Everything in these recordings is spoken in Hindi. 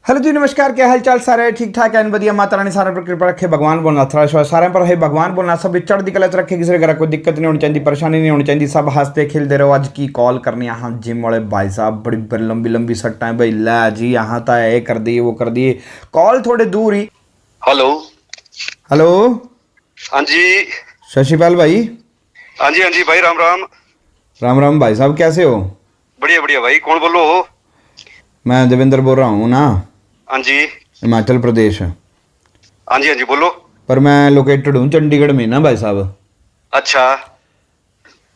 हेलो जी, नमस्कार। क्या हाल चाल सारे ठीक ठाक है? बढ़िया। माता रानी सारे पर कृपा रखे, भगवान बोलना थोड़ा सारे पर है भगवान बोलना, सब चढ़ती कला च रखे, किसी घर कोई दिक्कत नहीं होनी चाहिए, परेशानी नहीं होनी चाहिए, सब हंसते खेलते रहो। आज की कॉल करनी यहाँ जिम वाले भाई साहब, बड़ी बड़ी लंबी लंबी सट्टा है भाई। ला जी यहाँ था, ये कर दिए वो कर दिए। कॉल थोड़े दूर ही। हेलो। हेलो। हाँ जी। सत श्रीकाल भाई। हाँ जी, हाँ जी भाई, राम राम। राम राम भाई साहब, कैसे हो? बढ़िया बढ़िया भाई, कौन बोलो हो? मैं देवेंद्र बोल रहा हूँ ना, हाँ जी, हिमाचल प्रदेश। हाँ जी, हाँ जी बोलो। पर मैं लोकेटेड हूँ चंडीगढ़ में ना भाई साहब। अच्छा।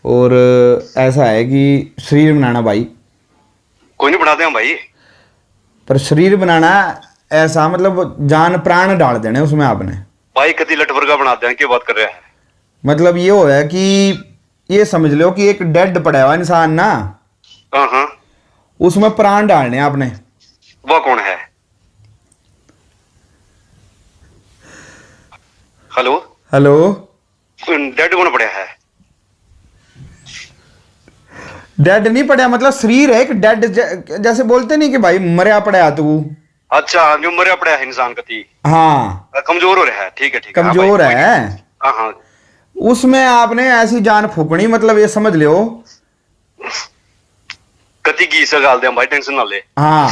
और ऐसा है कि शरीर बनाना भाई। कोई नहीं, बनाते हैं भाई। पर शरीर बनाना ऐसा, मतलब जान प्राण डाल देने उसमें आपने। भाई कति लटवर का बनाते हैं, क्या बात कर रहे हैं? मतलब ये हो है कि ये समझ लो कि एक डेड पड़ा हुआ इंसान ना, हाँ हाँ। उसमें प्राण डालने हैं आपने। वह कौन है? हेलो। हेलो। डेड कौन पड़ा है? डेड नहीं पड़ा, मतलब शरीर है एक डेड, जैसे बोलते नहीं कि भाई मरया पड़ा तू। अच्छा, जो मरा पड़ा है इंसान कति। हाँ। कमजोर हो रहा है, ठीक है ठीक है, हाँ भाई कमजोर कोई नहीं। है। हाँ हाँ। उसमें आपने ऐसी जान फूकनी, मतलब ये समझ लो। कति की से गाल दे भाई, टेंशन ना ले। हाँ।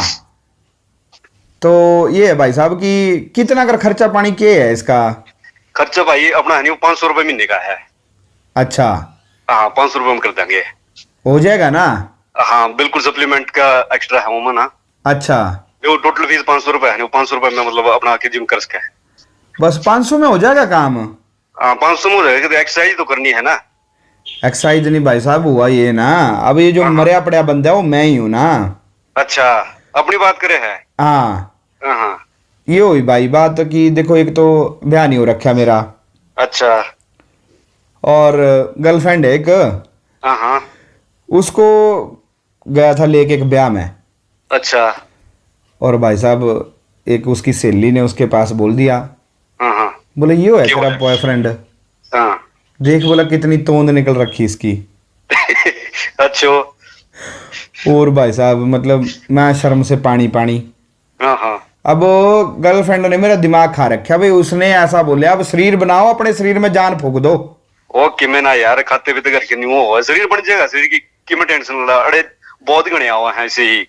तो ये है भाई साहब कि कितना कर खर्चा पानी के है इसका? खर्चा भाई अपना है नहीं, 500 रुपये महीने का है। अच्छा। हाँ, 500 रुपये में कर देंगे। हो जाएगा ना? हाँ बिल्कुल, सप्लीमेंट का एक्स्ट्रा है वो ना। अच्छा। जो टोटल फीस 500 रुपये है, 500 रुपये में मतलब अपना आके जिम कर सके। बस 500 में हो जाएगा काम? हाँ, 500 में हो जाएगा, तो एक्सरसाइज तो करनी है ना। एक्सरसाइज नहीं भाई साहब, हुआ ये ना, अब ये जो हाँ हाँ। मरया पड़ा बंदा है वो मैं ही हूं ना। अच्छा, अपनी बात करे है। हाँ। हाँ हाँ। ये हुई भाई बात कि देखो, एक तो ब्याह नहीं हो रखा मेरा, अच्छा। और गर्लफ्रेंड है एक, हाँ हाँ। उसको गया था लेके एक ब्याह में। अच्छा। और भाई साहब एक उसकी सहेली ने उसके पास बोल दिया, हाँ हाँ। बोले ये है क्या तेरा बोले? बॉयफ्रेंड। हाँ। देख बोला कितनी तोंद निकल रखी इसकी। अच्छा। और भाई साहब मतलब मैं शर्म से पानी पानी। हाँ हाँ। अब गर्लफ्रेंड ने मेरा दिमाग खा रखा भाई, उसने ऐसा बोला अब शरीर बनाओ, अपने शरीर में जान फूक दो। ओके, मैं ना यार खाते पीते करके नहीं हो, शरीर बन जाएगा, शरीर की मैं टेंशन ला। अरे बहुत गणे हुआ है ऐसे ही।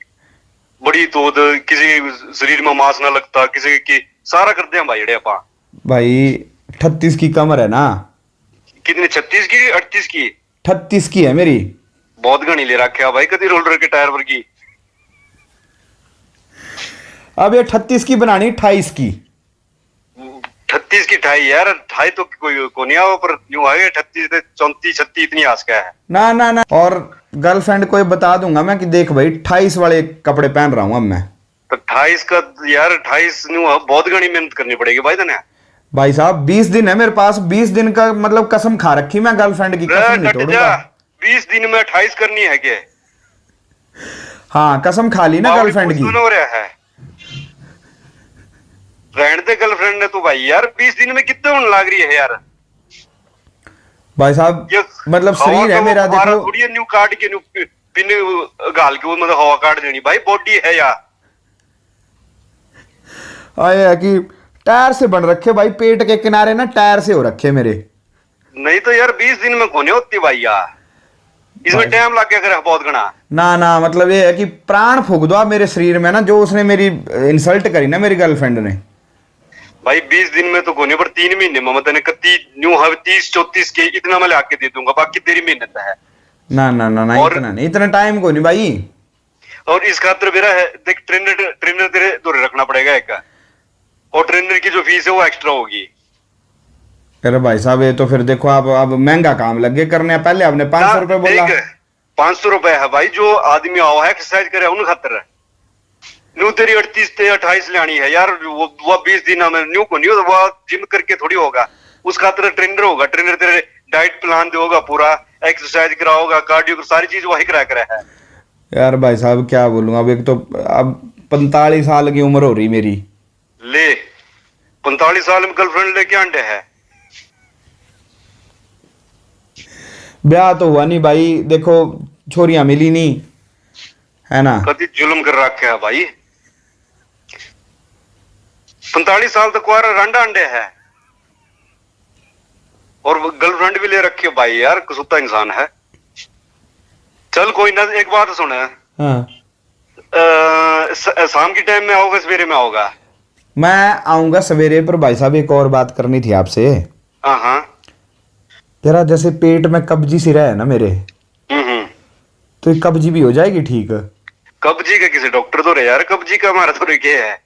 बड़ी तो किसी शरीर में मांस ना लगता, किसी की सारा करते हैं भाई अड़े अपा। भाई 38 की कमर है ना। कितने, 36 की 38 की? 38 की है मेरी। बहुत घनी ले रखा भाई, कभी रोलर के टायर पर की। अब ये 38 की बनानी 28 की। 38 की ढाई यार, ढाई तो कोई को नहीं आओ, पर यूं आगे 38 से 34 36 इतनी आस का है। ना ना ना, और गर्लफ्रेंड को ये बता दूंगा मैं कि देख भाई 28 वाले कपड़े पहन रहा हूं अब मैं। तो 28 का यार, 28 न्यू बहुत घनी मेहनत करनी पड़ेगी भाई तने। भाई साहब 20 दिन है मेरे पास, 20 दिन का मतलब कसम खा रखी मैं गर्लफ्रेंड की, कसम नहीं डट जा। तोड़ूंगा। 20 दिन में 28 करनी है क्या? हाँ कसम खा ली ना बावड़ी गर्लफ्रेंड कुछ की। तो ना हो रहा है। रहने दे गर्लफ्रेंड ने तो भाई यार, 20 दिन में कितने होने लग रही है यार। भाई साहब ये मतलब हवा शरीर का है वो मेरा फुहारा देखो। थोड़ी है, न्यू काट के न्यू पिन गाल के वो मतलब हवा काट देनी भाई, बॉडी है यार। आए है कि टायर से बन रखे भाई, पेट के किनारे ना टायर से हो रखे मेरे। नहीं तो यार 20 दिन में कोने होती भाई यार, इसमें भाई टाइम लग गया करे बहुत घना। ना ना, मतलब ये है कि प्राण फूक दो आप मेरे शरीर में ना, जो उसने मेरी इंसल्ट करी ना मेरी गर्लफ्रेंड ने। भाई 20 दिन में तो कोने, पर 3 महीने में मैं तेने कत्ती न्यू हर 30 34 के इतना मैं लाके दे दूंगा, बाकी तेरी मेहनत है। ना ना ना ना, और इतना नहीं, इतना टाइम को नहीं भाई। और इस खातर मेरा है देख, ट्रेनर ट्रेनर तेरे दूर रखना पड़ेगा एक, और ट्रेनर की जो फीस है वो एक्स्ट्रा होगी। अरे भाई साहब ये तो फिर देखो आप, अब महंगा काम लग गए करने, पहले आपने 500 रुपये बोला। देख, 500 रुपए है भाई, जो आदमी आओ है एक्सरसाइज करे उन खातर है। न्यू तेरी 38 से 28 लानी है यार, वो 20 दिन में न्यू को नहीं हो, वो जिम करके थोड़ी होगा। उस खातर ट्रेनर होगा, ट्रेनर तेरे डाइट प्लान देगा पूरा, एक्सरसाइज कराओगा, कार्डियो सारी चीज वही करा करा है। यार भाई साहब क्या बोलूँ, अब एक तो अब 45 साल की उम्र हो रही मेरी। ले, 45 साल में गर्लफ्रेंड लेके आंटे है? ब्याह तो हुआ नहीं भाई, देखो छोरियां मिली नहीं, है ना। कभी जुल्म कर रखे है भाई। 45 साल तक कुआरा रंडा अंडे है और गर्लफ्रेंड भी ले रखी है भाई यार, कुत्ता इंसान है। चल कोई ना, एक बात सुन, हाँ शाम के टाइम में आओगे सवेरे में आओगा? मैं आऊंगा सवेरे, पर भाई साहब एक और बात करनी थी आपसे। हाँ हाँ। जरा जैसे पेट में कब्जी सी रहे ना मेरे, हम्म। तो ये कब्जी भी हो जाएगी ठीक? कब्जी का किसी डॉक्टर तो रहे यार, कब्जी का हमारा तो क्या है।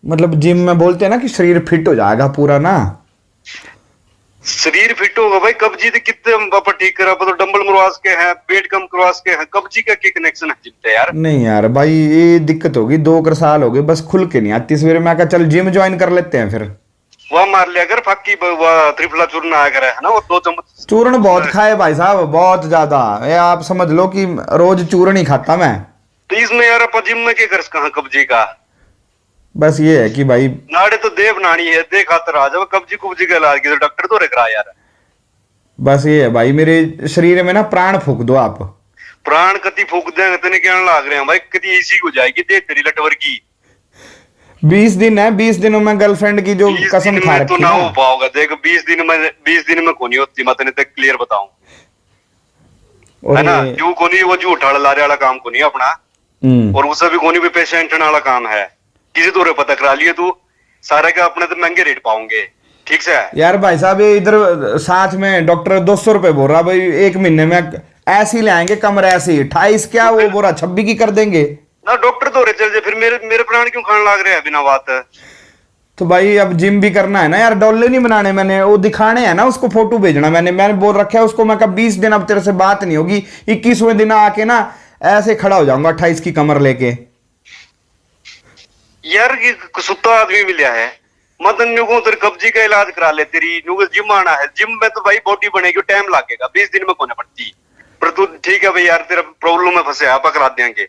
मतलब जिम में बोलते हैं ना कि शरीर फिट हो जाएगा पूरा ना। शरीर फिट होगा भाई, कब्जी तो कितने हम पापा ठीक करा, तो डंबल मरवास के हैं, पेट कम करवास के हैं, कब्जी का क्या कनेक्शन है जिम से यार? नहीं यार भाई, ये दिक्कत होगी, 2 साल हो गए बस, खुल के नहीं आती सवेरे। मैं कहा चल जिम ज्वाइन कर लेते हैं फिर। वह मार लिया कर फाकी, वह त्रिफला चूर्ण आया करे है ना, वो 2 चम्मच चूर्ण बहुत खाए भाई साहब, बहुत ज्यादा। ये आप समझ लो कि रोज चूर्ण ही खाता मैं। तो इसमें यार अपन जिम में क्या कर कहा कब्जी का? बस ये है कि भाई नाड़े तो दे बनानी है, दे खातर आ जाओ, कब्जी कुब्जी का इलाज की तो डॉक्टर तो करा यार। बस ये है भाई, मेरे शरीर में ना प्राण फूक दो आप। प्राण कति फूक देंगे तेने कहने लाग रहे हैं भाई, कति ऐसी हो जाएगी दे तेरी लटवर की। 20 दिन है, 20 दिनों में गर्लफ्रेंड की जो 20 कसम दिन खा में रखी तो ना ना। हो पाओगा, देख 20 दिन में कोनी होती, मैं तेने तक क्लियर बताऊं है ना। और जो कोनी वो झूठ लारे वाला काम कोनी अपना, और उसे भी कोनी भी पेशेंट वाला काम है। किसी तोरे पता करा लिए तू सारे का, अपने तो महंगे रेट पाओगे ठीक से यार भाई साहब, ये इधर साथ में डॉक्टर 200 रुपए बोल रहा भाई, 1 महीने में ऐसे ही लाएंगे कमर, ऐसे ही 28 क्या वो बोरा 26 की कर देंगे ना। डॉक्टर तो चल जाए फिर मेरे प्राण क्यों खाने लाग रहे हैं बिना बात? तो भाई अब जिम भी करना है ना यार, डोले नहीं बनाने मैंने, वो दिखाने हैं ना, उसको फोटो भेजना मैंने बोल रखा है उसको। मैं कहा 20 दिन अब तेरे से बात नहीं होगी, 21वें दिन आके ना ऐसे खड़ा हो जाऊंगा 28 की कमर लेके। यार ये कुत्ता आदमी मिला है, मदन न्यू को तेरे कब्जी का इलाज करा ले, तेरी न्यू जिम आना है, जिम में तो भाई बॉडी बनेगी, टाइम लगेगा, 20 दिन में कोने पड़ती। पर तू ठीक है भाई यार, तेरा प्रॉब्लम में फंसे आप करा देंगे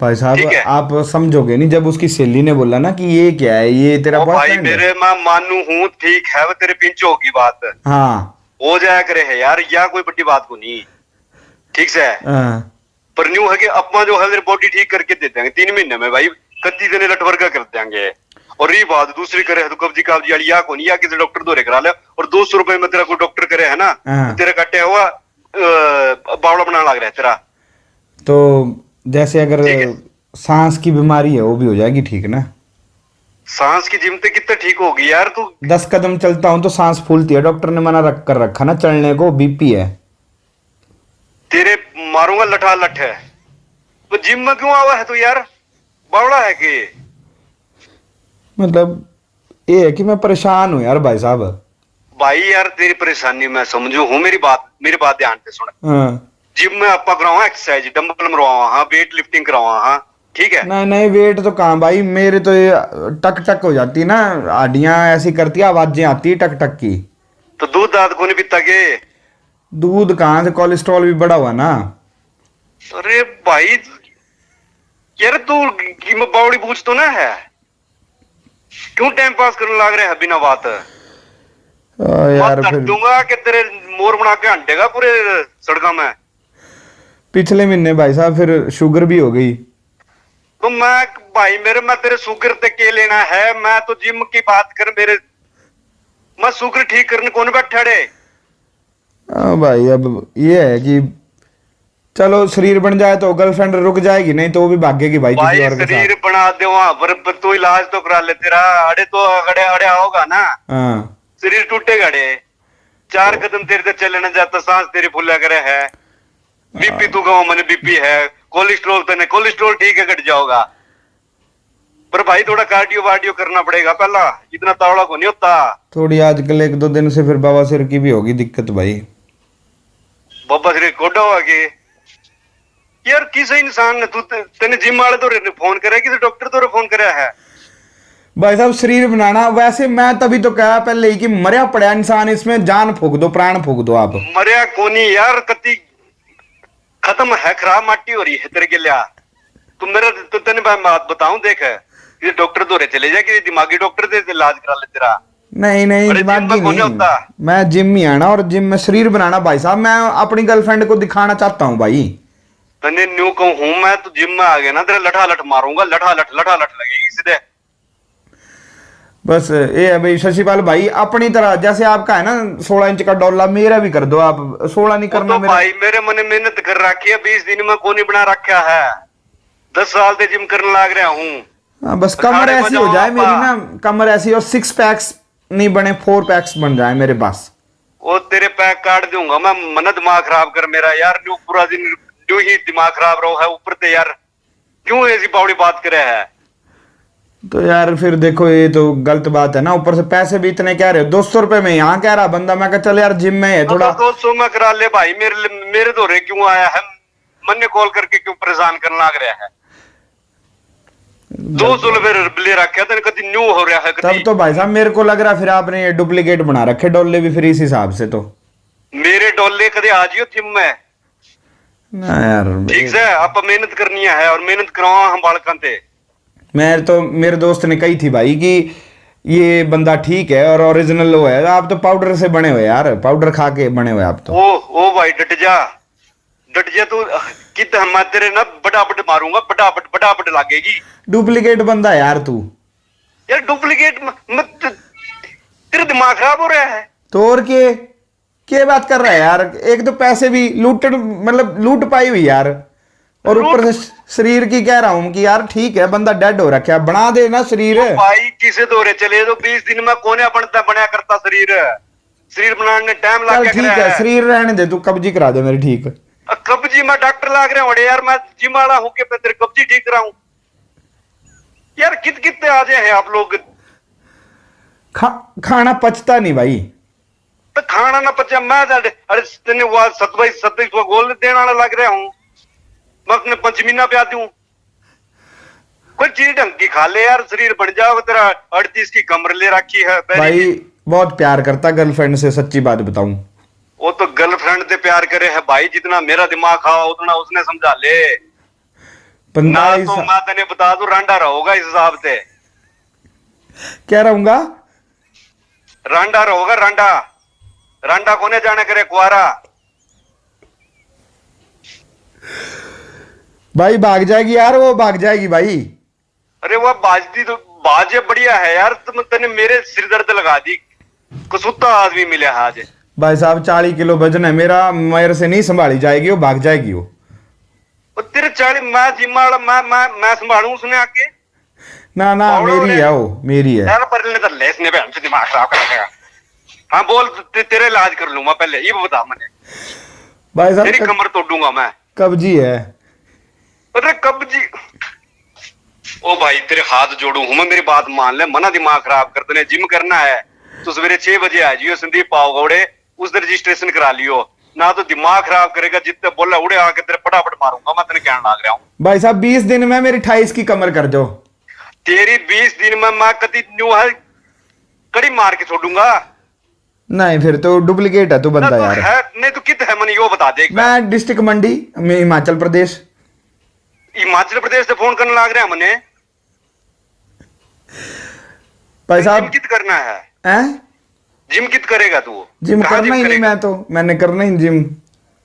भाई साहब। आप समझोगे नहीं, जब उसकी सहेली ने बोला ना कि ये क्या है, ये तेरा भाई मेरे मैं मानू हूँ ठीक है, वो तेरे पिंच होगी बात, हाँ हो जाया करे है यार, या कोई बड़ी बात को नहीं ठीक से। पर न्यू है कि अपना जो है तेरी बॉडी ठीक करके दे देंगे 3 महीने में भाई, कत्ती देने लटवर्गा कर देंगे। और ये बात दूसरी करे है तो कब्जी काब्जी वाली या को नहीं, या किसी डॉक्टर दौरे करा ले, और 200 रुपए में तेरा कोई डॉक्टर करे है ना, तो तेरे कटे हुआ बावड़ा बनाना लग रहा है तेरा। तो जैसे अगर सांस की बीमारी है वो भी हो जाएगी ठीक ना? सांस की जिम ते कितने ठीक होगी यार तू? 10 कदम चलता हूं तो सांस फूलती है, डॉक्टर ने मना कर रखा ना चलने को, बीपी है। तेरे मारूंगा लठा लठ है, तो जिम में क्यों आवा है तू यार, बावड़ा है कि? मतलब ये है कि मैं परेशान हूँ यार भाई साहब। भाई यार तेरी परेशानी मैं समझू हूँ, मेरी बात ध्यान से सुन। जिम में आपा करावा एक्सरसाइज, डंबल मरवावा, हाँ वेट लिफ्टिंग करावा, हाँ ठीक है। नहीं वेट तो कहाँ भाई, मेरे तो ये टक टक हो जाती ना, हड्डियां ऐसी करती है, आवाजें आती है टक टक की। तो दूध दाद को नहीं पीता के? दूध कहाँ से, कोलेस्ट्रॉल भी बढ़ा हुआ ना। अरे भाई यार तू बावड़ी पूछ तो ना है, क्यों टाइम पास करने लग रहे हैं बिना बात? यार फिर दूंगा कि तेरे मोर बना के हंटेगा पूरे सड़का में। पिछले महीने भाई साहब फिर शुगर भी हो गई। तो मैं भाई मैं तेरे शुगर तक के लेना है, मैं तो जिम की बात कर, मैं शुगर ठीक करने कौन बैठा रे? भाई अब ये है कि चलो शरीर बन जाए तो गर्लफ्रेंड रुक जाएगी, नहीं तो वो भी भागेगी भाई किसी और के साथ। शरीर बना दे वहां पर तू इलाज तो करा ले, तेरा अड़े तो अड़े होगा ना, शरीर टूटेगा रे। 4 कदम तेरे से चले ना जाता, सांस तेरी फुला करे है, बीपी तू गाँव मैंने बीपी है, कोलेस्ट्रोल तेने कोलेस्ट्रोल ठीक है घट जाओगा। पर भाई थोड़ा कार्डियो वार्डियो करना पड़ेगा पहला, इतना तावड़ा को नहीं होता। थोड़ी आजकल 1-2 दिन से फिर बाबा सिर की भी होगी दिक्कत भाई। बाबा सिर कोडा हुआ कि यार किसी इंसान ने तू तेने जिम वाले तो फोन करे, किसी डॉक्टर तो फोन करे है? भाई साहब शरीर बनाना, वैसे मैं तभी तो कहा पहले ही कि मरिया पड़ा इंसान, इसमें जान फूक दो, प्राण फूक दो आप। मरिया कोनी यार, कति खत्म है, खराब माटी हो रही है तेरे के लिए। तुम मेरा तो तेने बात बताऊं, देख ये डॉक्टर दौरे चले जा, कि दिमागी डॉक्टर से इलाज करा ले तेरा। नहीं दिमागी नहीं, मैं जिम ही आना और जिम में शरीर बनाना भाई साहब। मैं अपनी गर्लफ्रेंड को दिखाना चाहता हूँ भाई। तने न्यू कहूं मैं तो जिम में आ गया ना, तेरे लठा लठ मारूंगा, लठा लठ लगेगी सीधे। बस ये है भाई शशिपाल भाई, अपनी तरह जैसे आपका है ना 16 इंच का डोला, मेरा भी कर दो आप। 16 नहीं वो करना तो मेरा। भाई मेरे मन मेहनत कर रखी है, 20 दिन में कोनी बना रखा है, 10 साल से जिम करने लग रहा हूँ। हाँ, बस कमर ऐसी हो जाए मेरी ना, कमर ऐसी और 6 पैक्स नहीं बने, 4 पैक्स बन जाए मेरे पास। वो तेरे पैक काट दूंगा मैं, मन दिमाग खराब कर मेरा यार, न्यू पूरा दिन न्यू ही दिमाग खराब रहो है ऊपर से यार, क्यों ऐसी बावड़ी बात करे है। तो यार फिर देखो ये तो गलत बात है ना, ऊपर से पैसे भी इतने कह रहे हो, 200 रुपए में यहाँ कह रहा बंदा, मैं कहा चल यार जिम में है थोड़ा। 200 में करा ले भाई, मेरे दौरे क्यों आया है, मन ने कॉल करके क्यों परेशान करने लग रहा है। 200 रुपए ले रखा तेने, कभी न्यू हो रहा है तब तो भाई साहब मेरे को लग रहा फिर आपने ये डुप्लीकेट बना रखे डोले भी फिर इस हिसाब से तो। मेरे डोले कदे आ जियो जिम में ना यार ठीक से, आप मेहनत करनी है और मेहनत करवाओ हम बालकां ते। मैं तो, मेरे दोस्त ने कही थी भाई कि ये बंदा ठीक है और ओरिजिनल वो है, आप तो पाउडर से बने हुए यार, पाउडर खा के बने हुए आप तो। ओ भाई डट जा तू, कित हम तेरे ना बटाबट मारूंगा, बटाबट लागेगी। डुप्लीकेट बंदा यार तू। यार डुप्लीकेट मत, तेरा दिमाग खराब हो रहा है। तो और क्या बात कर रहा है यार, एक तो पैसे भी लूटन, मतलब लूट पाई हुई यार, और ऊपर से शरीर की कह रहा हूं कि यार ठीक है बंदा डेड हो रखा है, बना दे ना शरीर। भाई किसे दौरे चले तो 20 दिन में कोने बनया करता शरीर बनाने में टाइम चल लग ठीक है, शरीर रहने दे, तू कब्जी करा दे मेरी ठीक। कब्जी मैं डॉक्टर लाग रहा हूँ यार, मैं जिम वाला हूँ कि तेरे कब्जी ठीक कराऊं यार। कितने आ जाए हैं आप लोग। खाना पचता नहीं भाई। तो खाना ना पचा, मैं अरे तेने वो 27 गोल देने वाला लग रहा हूँ, मैं अपने पंचमीना पे आती हूँ। कोई चीज ढंग की खा ले यार, शरीर बन जाओ तेरा। 38 की कमर ले रखी है भाई, बहुत प्यार करता गर्लफ्रेंड से, सच्ची बात बताऊं। वो तो गर्लफ्रेंड से प्यार करे है भाई, जितना मेरा दिमाग खाओ उतना उसने समझा ले ना। तो मैं तेने बता दूं रांडा रहोगा इस हिसाब से। क्या रहूंगा? रांडा रहोगा, रांडा कोने जाने करे कुआरा। भाई भाग जाएगी यार, वो भाग जाएगी भाई। अरे वो बाजती तो बाजे बढ़िया है यार, तुम तेने मेरे सिर दर्द लगा दी। कुसुत्ता आदमी मिला है आज। भाई साहब 40 किलो वजन है मेरा, मेरे से नहीं संभाली जाएगी, वो भाग जाएगी वो। तेरे 40, मैं जिम वाला, मैं संभालूं उसने आके। ना मेरी है वो, मेरी है यार पर तो लेस ने हमसे दिमाग खराब कर रखा। हाँ बोल, तेरे इलाज कर लूंगा, पहले ये बता मैंने। भाई साहब तेरी कमर तोड़ूंगा मैं। कब्जी है। अरे कब्जी, ओ भाई तेरे हाथ जोड़ू हूं मैं, मेरी बात मान ले, मना दिमाग खराब कर देने। जिम करना है तो सवेरे 6 बजे आ जियो, संदीप पावगौड़े उस दिन रजिस्ट्रेशन करा लियो ना, तो दिमाग खराब करेगा। जितने बोला उड़े आके तेरे फटाफट मारूंगा मैं, तेने कहने लग रहा हूँ। भाई साहब 20 दिन में मेरी 28 की कमर कर दो। तेरी 20 दिन में मैं कभी न्यू है कड़ी मार के छोड़ूंगा। नहीं फिर तो डुप्लीकेट है तू बंदा तो यार। है नहीं तो कित है मन, यो बता दे। मैं डिस्ट्रिक्ट मंडी में, हिमाचल प्रदेश। हिमाचल प्रदेश से फोन करने लग रहा है मने। भाई साहब जिम कित करना है? हैं? जिम कित करेगा तू? जिम करना ही नहीं, मैं तो मैंने करना ही जिम।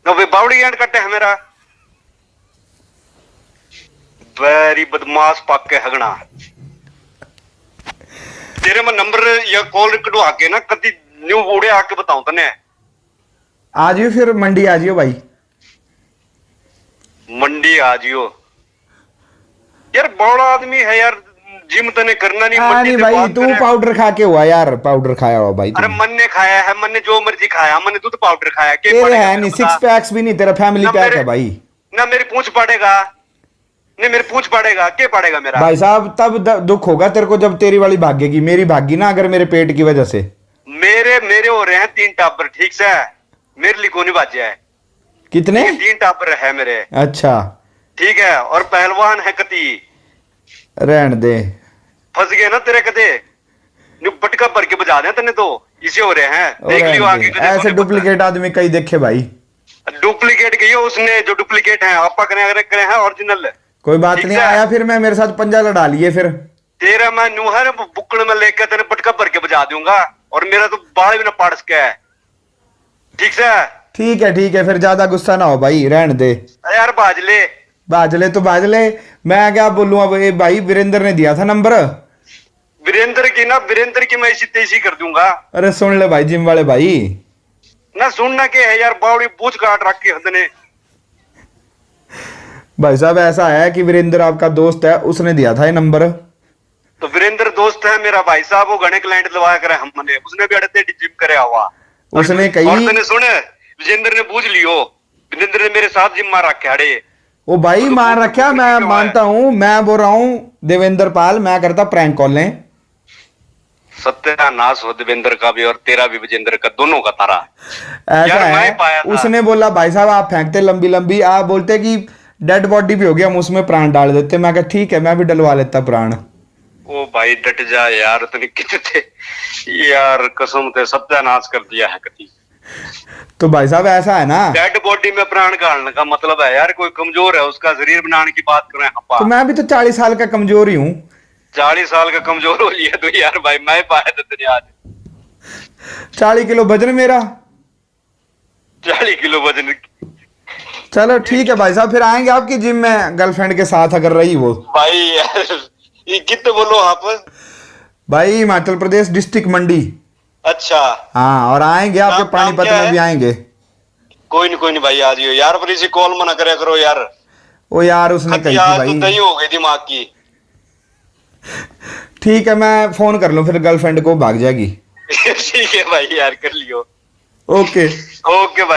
बावड़ी एंड कट्टे है मेरा। वेरी बदमाश पक्के हगना। तेरे में नंबर या कॉल कटवा के ना कभी न्यू उड़े आके बताऊं तने। आ जियो फिर मंडी आ जियो भाई। मंडी आ जियो यार, बड़ा आदमी है यार, जिम तने करना नहीं। नहीं भाई तू पाउडर खा के हुआ यार, पाउडर खाया हुआ भाई। अरे मन ने खाया है, मन ने जो मर्जी खाया, मन ने दूध पाउडर खाया। तेरे है नहीं 6 पैक्स भी नहीं, तेरा फैमिली पैक है भाई। ना मेरी पूंछ पड़ेगा, नहीं मेरी पूंछ पड़ेगा, क्या पड़ेगा मेरा? भाई साहब तब दुख होगा तेरे को जब तेरी वाली भागेगी, मेरी भागी ना अगर मेरे पेट की वजह से। मेरे हो रहे हैं 3 टापर, ठीक से मेरे लिए कौन बाजे है। कितने? 3 टापर है मेरे। अच्छा ठीक है, और पहलवान है कति। रहने दे, फंस गए ना तेरे कदे, पटका भर के बजा दे तने तो इसे हो रहे हैं। देख लियो आगे ऐसे डुप्लीकेट आदमी कई देखे भाई। डुप्लीकेट कही उसने, जो डुप्लीकेट है आपा करे हैं ओरिजिनल। कोई बात नहीं, आया फिर मैं, मेरे साथ पंजा लड़ा लिए फिर। तेरा मैं नुहर बुक्कड़ में लेकर तेरे पटका भर के बजा दूंगा, और मेरा तो बाल भी ना पाड़ सके है। ठीक से? ठीक है फिर ज्यादा गुस्सा ना हो भाई, रहने दे यार। बाज ले तो बाज ले, मैं क्या बोलूं अब। ये भाई वीरेंद्र ने दिया था नंबर। वीरेंद्र की मैं इसी तेजी कर दूंगा अरे सुन ले भाई जिम वाले भाई, ना। सुनना के है यार, बावड़ी पूछ काट रख के हद ने। भाई साहब ऐसा है कि वीरेंद्र आपका दोस्त है, उसने दिया था ये नंबर। तो वीरेंद्र दोस्त है मेरा भाई साहब, वो घने क्लाइंट लवाया करे हमने, उसने भी अड़ते जिम करे हुआ। उसने और कही तने सुने, विजेंद्र ने पूछ लियो, विजेंद्र ने मेरे साथ जिम मार रखे अड़े। ओ भाई मान रखा, मैं मानता हूं, मैं बोल रहा हूं देवेंद्र पाल, मैं करता प्रैंक कॉल लें। सत्यानाश हो देवेंद्र का भी और तेरा भी, विजेंद्र का, दोनों का तारा। ऐसा यार मैं है, पाया था। उसने बोला भाई साहब आप फेंकते लंबी लंबी, आप बोलते कि डेड बॉडी भी हो गया, हम उसमें प्राण डाल देते। मैं कहा ठीक है, मैं भी डलवा लेता प्राण। ओ भाई डट जा यार, तने कितने थे यार, कसम से सत्यानाश कर दिया है कति। तो भाई साहब ऐसा है ना, डेड बॉडी में प्राण डालने का मतलब है यार, कोई कमजोर है उसका शरीर बनाने की बात करें हप्पा। तो मैं भी तो 40 साल का कमजोर ही हूँ। 40 साल का कमजोर हो लिया तो यार भाई, मैं पाया था तेरे आज 40 किलो वजन मेरा। 40 किलो वजन। चलो ठीक है भाई साहब, फिर आएंगे आपकी जिम में गर्लफ्रेंड के साथ अगर रही वो। भाई यार ये कितने बोलो आप? भाई हिमाचल प्रदेश डिस्ट्रिक्ट मंडी। अच्छा हाँ, और आएंगे आपके नाम पानीपत क्या में है? भी आएंगे। कोई नहीं भाई, आ जाइयो यार, पर इसी कॉल मना करे करो यार। ओ यार उसने कही थी आज तो भाई। दही हो गई दिमाग की। ठीक है, मैं फोन कर लूं फिर, गर्लफ्रेंड को भाग जाएगी। ठीक है भाई यार, कर लियो। ओके। ओके भाई।